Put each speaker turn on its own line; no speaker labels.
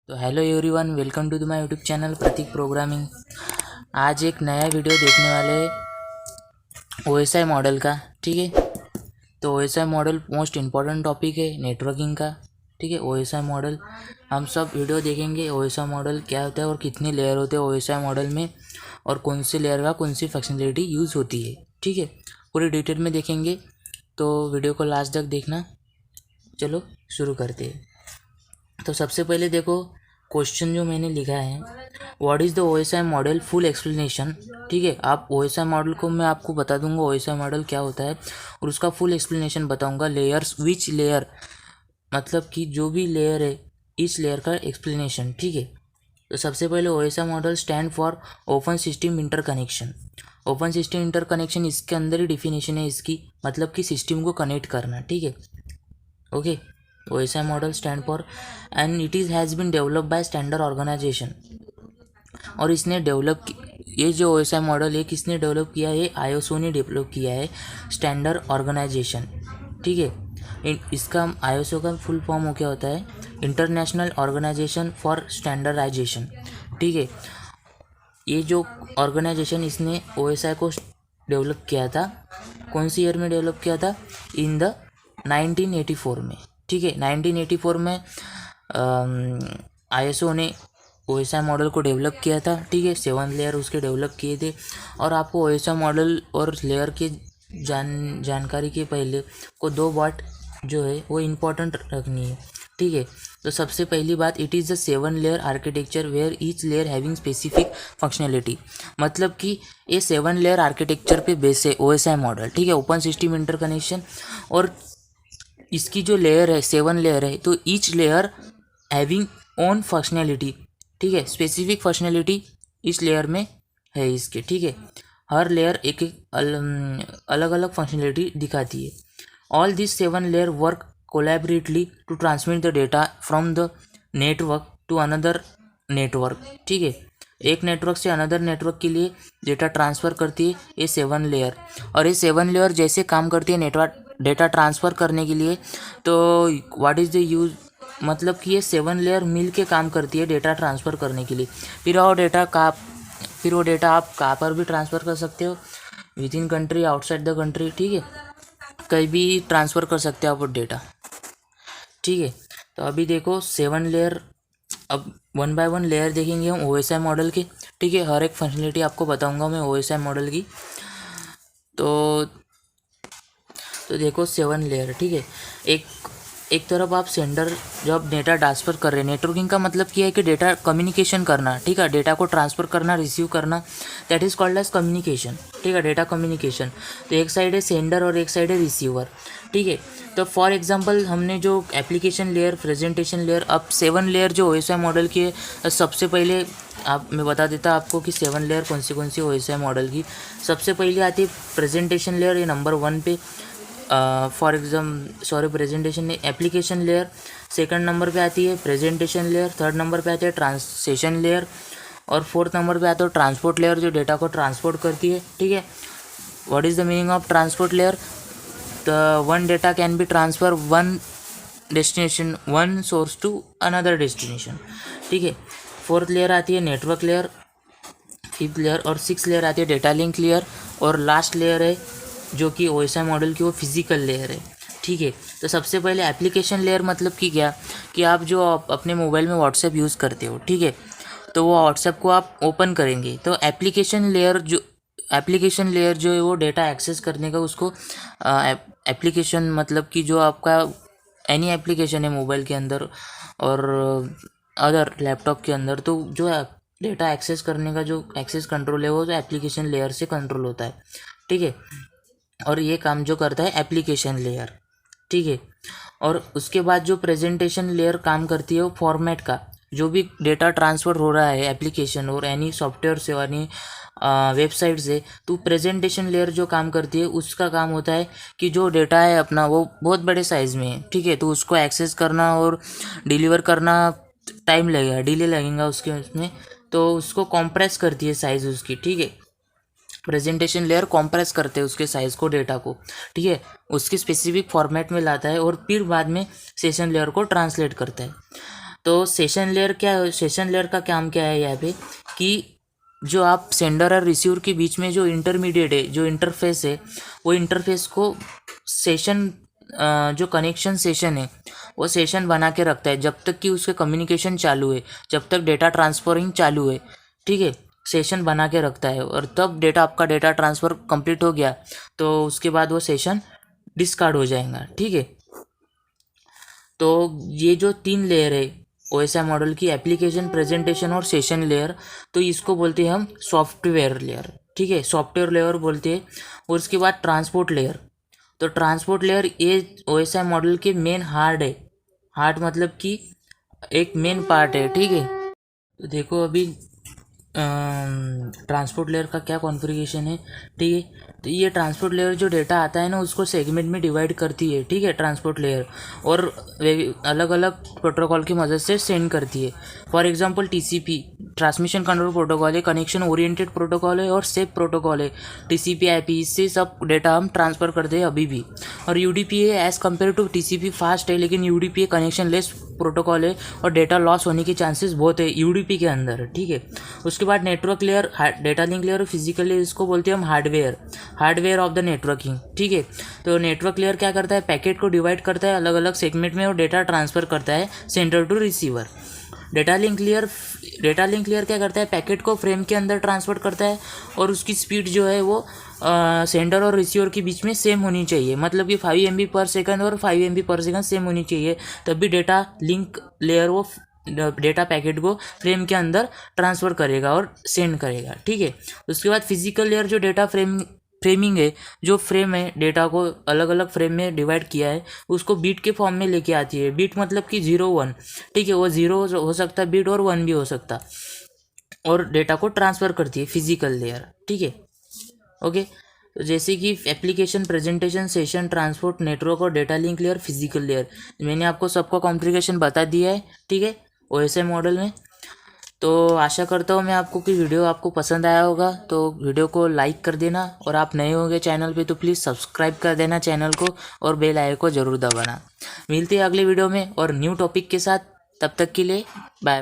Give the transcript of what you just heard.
तो hello everyone, welcome to my YouTube channel Pratik programming. आज एक नया वीडियो देखने वाले ओएसआई मॉडल का। ठीक है, तो OSI model most important topic है नेटवर्किंग का। ठीक है, ओएसआई मॉडल हम सब वीडियो देखेंगे। ओएसआई मॉडल क्या होता है और कितने लेयर होते हैं ओएसआई मॉडल में, और कौन से लेयर का कौन सी फंक्शनलिटी यूज़ होती है। ठीक है, पूरी डिटेल में देखेंगे, तो वीडियो को लास्ट तक देखना। चलो शुरू करते हैं। तो सबसे पहले देखो, क्वेश्चन जो मैंने लिखा है, what is the OSI model full explanation. ठीक है, आप ओएसआई मॉडल को मैं आपको बता दूंगा ओएसआई मॉडल क्या होता है और उसका फुल एक्सप्लेनेशन बताऊंगा। लेयर्स, विच लेयर, मतलब कि जो भी लेयर है इस लेयर का एक्सप्लेनेशन। ठीक है, तो सबसे पहले OSI model stand for open system interconnection. Open system interconnection इसके अंदर ही डिफिनेशन है इसकी, मतलब कि सिस्टम को कनेक्ट करना। ठीक है, okay. OSI model stand for and it is has been develop by standard organization. और इसने डेवलप, ये जो OSI मॉडल है किसने डेवलप किया है, ISO ने डेवलप किया है, स्टैंडर्ड ऑर्गेनाइजेशन। ठीक है, इसका ISO का फुल फॉर्म हो क्या होता है, इंटरनेशनल ऑर्गेनाइजेशन फॉर स्टैंडर्डाइजेशन। ठीक है, ये जो ऑर्गेनाइजेशन इसने OSI को डेवलप किया था, कौन सी ईयर में डेवलप किया था, इन द 1984 में। ठीक है, 1984 में ISO ने OSI मॉडल को डेवलप किया था। ठीक है, 7 लेयर उसके डेवलप किए थे। और आपको OSI मॉडल और लेयर के जानकारी के पहले को 2 बात जो है वो इम्पोर्टेंट रखनी है। ठीक है, तो सबसे पहली बात, it is the 7 layer architecture where each layer having specific functionality. मतलब कि ये 7 लेयर आर्किटेक्चर पे बेस है OSI मॉडल। ठीक है, ओपन सिस्टम इंटरकनेक्शन, और इसकी जो लेयर है 7 लेयर है, तो each layer having own functionality. ठीक है, स्पेसिफिक फंक्शनैलिटी इस लेयर में है इसके। ठीक है, हर लेयर एक एक अलग अलग फंक्शनैलिटी दिखाती है। All this 7 layer work collaboratively to transmit the data from the network to another network. ठीक है, एक नेटवर्क से अनदर नेटवर्क के लिए डेटा ट्रांसफ़र करती है ये 7 लेयर। और ये 7 लेयर जैसे काम करती है नेटवर्क डेटा ट्रांसफ़र करने के लिए, तो व्हाट इज़ द यूज़, मतलब कि ये 7 लेयर मिल के काम करती है डेटा ट्रांसफ़र करने के लिए। फिर वो डेटा आप कहाँ पर भी ट्रांसफ़र कर सकते हो, with in country, outside the country. ठीक है, कहीं भी ट्रांसफ़र कर सकते हो आप डेटा। ठीक है, तो अभी देखो 7 लेयर, अब 1 बाय 1 लेयर देखेंगे हम OSI मॉडल के। ठीक है, हर एक फंक्शनलिटी आपको बताऊंगा मैं OSI मॉडल की। तो देखो 7 लेयर। ठीक है, एक तरफ आप सेंडर, जब डेटा ट्रांसफ़र कर रहे हैं, नेटवर्किंग का मतलब क्या है कि डेटा कम्युनिकेशन करना। ठीक है, डेटा को ट्रांसफ़र करना, रिसीव करना, that is called as communication. ठीक है, डेटा कम्युनिकेशन। तो एक साइड है सेंडर और एक साइड है रिसीवर। ठीक है, तो फॉर एग्जांपल हमने जो एप्लीकेशन लेयर, प्रेजेंटेशन लेयर, अब 7 लेयर जो OSI मॉडल की है, सबसे पहले मैं बता देता आपको कि 7 लेयर कौन सी OSI मॉडल की। सबसे पहले आती है प्रेजेंटेशन लेयर, ये नंबर 1 पे, presentation application layer. Second number पे आती है प्रेजेंटेशन लेयर। थर्ड नंबर पे आती है ट्रांसलेशन लेयर, और फोर्थ नंबर पे आता है ट्रांसपोर्ट लेयर, जो डेटा को ट्रांसपोर्ट करती है। ठीक है, what is the meaning of transport layer, the one data can be transfer one destination, one source to another destination. ठीक है, फोर्थ लेयर आती है नेटवर्क लेयर, फिफ्थ लेयर और सिक्स लेयर आती है डेटा लिंक लेयर, और last layer है जो कि OSI मॉडल की वो फिजिकल लेयर है। ठीक है, तो सबसे पहले एप्लीकेशन लेयर मतलब कि क्या, कि आप जो अपने मोबाइल में व्हाट्सएप यूज़ करते हो। ठीक है, तो वो व्हाट्सएप को आप ओपन करेंगे, तो एप्लीकेशन लेयर जो है वो डेटा एक्सेस करने का, उसको एप्लीकेशन मतलब कि जो आपका एनी एप्लीकेशन है मोबाइल के अंदर और अदर लैपटॉप के अंदर, तो जो डेटा एक्सेस करने का जो एक्सेस कंट्रोल है वो तो एप्लीकेशन लेयर से कंट्रोल होता है। ठीक है, और ये काम जो करता है एप्लीकेशन लेयर। ठीक है, और उसके बाद जो प्रेजेंटेशन लेयर काम करती है वो फॉर्मेट का, जो भी डेटा ट्रांसफ़र हो रहा है एप्लीकेशन और एनी सॉफ्टवेयर से, यानी वेबसाइट से, तो प्रेजेंटेशन लेयर जो काम करती है उसका काम होता है कि जो डेटा है अपना वो बहुत बड़े साइज़ में है। ठीक है, तो उसको एक्सेस करना और डिलीवर करना टाइम लगेगा, डिले लगेगा उसके उसमें, तो उसको कॉम्प्रेस करती है साइज़ उसकी। ठीक है, प्रेजेंटेशन लेयर कॉम्प्रेस करते हैं उसके साइज़ को, डेटा को। ठीक है, उसकी स्पेसिफिक फॉर्मेट में लाता है और फिर बाद में सेशन लेयर को ट्रांसलेट करता है। तो सेशन लेयर क्या, सेशन लेयर का काम क्या है यहाँ पे कि जो आप सेंडर और रिसीवर के बीच में जो इंटरमीडिएट है, जो इंटरफेस है, वो इंटरफेस को सेशन, जो कनेक्शन सेशन है वो सेशन बना के रखता है जब तक कि उसके कम्युनिकेशन चालू है, जब तक डेटा ट्रांसफरिंग चालू है, ठीक है। सेशन बना के रखता है और तब आपका डेटा ट्रांसफ़र कंप्लीट हो गया तो उसके बाद वो सेशन डिस्कार्ड हो जाएगा, ठीक है। तो ये जो 3 लेयर है OSI मॉडल की, एप्लीकेशन, प्रेजेंटेशन और सेशन लेयर, तो इसको बोलते हैं हम सॉफ्टवेयर लेयर, ठीक है, सॉफ्टवेयर लेयर बोलते हैं। और उसके बाद ट्रांसपोर्ट लेयर, तो ट्रांसपोर्ट लेयर ये OSI मॉडल के मेन हार्ड है, हार्ड मतलब कि एक मेन पार्ट है, ठीक है। तो देखो अभी ट्रांसपोर्ट लेयर का क्या कॉन्फ़िगरेशन है, ठीक है। तो ये ट्रांसपोर्ट लेयर जो डेटा आता है ना उसको सेगमेंट में डिवाइड करती है, ठीक है, ट्रांसपोर्ट लेयर, और अलग अलग प्रोटोकॉल की मदद से सेंड करती है। For example TCP, transmission control protocol है, कनेक्शन ओरिएंटेड प्रोटोकॉल है और सेप प्रोटोकॉल है। TCP IP, इससे सब डेटा हम ट्रांसफ़र करते हैं अभी भी। और UDP है, as compare to TCP fast है, लेकिन UDP कनेक्शन लेस प्रोटोकॉल है और डेटा लॉस होने के चांसेस बहुत है UDP के अंदर, ठीक है। उसके बाद network layer, data link layer और फिजिकल लेयर, इसको बोलते हैं हम हार्डवेयर ऑफ द नेटवर्किंग, ठीक है। तो नेटवर्क लेयर क्या करता है, पैकेट को डिवाइड करता है अलग अलग सेगमेंट में और डेटा ट्रांसफ़र करता है sender to receiver. Data link layer क्या करता है, पैकेट को फ्रेम के अंदर ट्रांसफर करता है और उसकी स्पीड जो है वो सेंडर और रिसीवर के बीच में सेम होनी चाहिए, मतलब कि 5 MB पर सेकंड और 5 MB पर सेकंड सेम होनी चाहिए, तभी डेटा लिंक लेयर वो डेटा पैकेट को फ्रेम के अंदर ट्रांसफ़र करेगा और सेंड करेगा, ठीक है। उसके बाद फिजिकल लेयर जो डेटा फ्रेमिंग है, जो फ्रेम है डेटा को अलग अलग फ्रेम में डिवाइड किया है उसको बीट के फॉर्म में लेके आती है। बीट मतलब कि 0 1, ठीक है, वो 0 हो सकता है बीट और 1 भी हो सकता, और डेटा को ट्रांसफ़र करती है फिजिकल लेयर, ठीक है, ओके। तो जैसे कि application, presentation, session, transport, network और data link layer, physical layer, मैंने आपको सबका कॉन्फ़िगरेशन बता दिया है, ठीक है, OSI मॉडल में। तो आशा करता हूँ मैं आपको कि वीडियो आपको पसंद आया होगा, तो वीडियो को लाइक कर देना, और आप नए होंगे चैनल पे तो प्लीज़ सब्सक्राइब कर देना चैनल को और बेल आइकन को ज़रूर दबाना। मिलते हैं अगले वीडियो में और न्यू टॉपिक के साथ, तब तक के लिए बाय।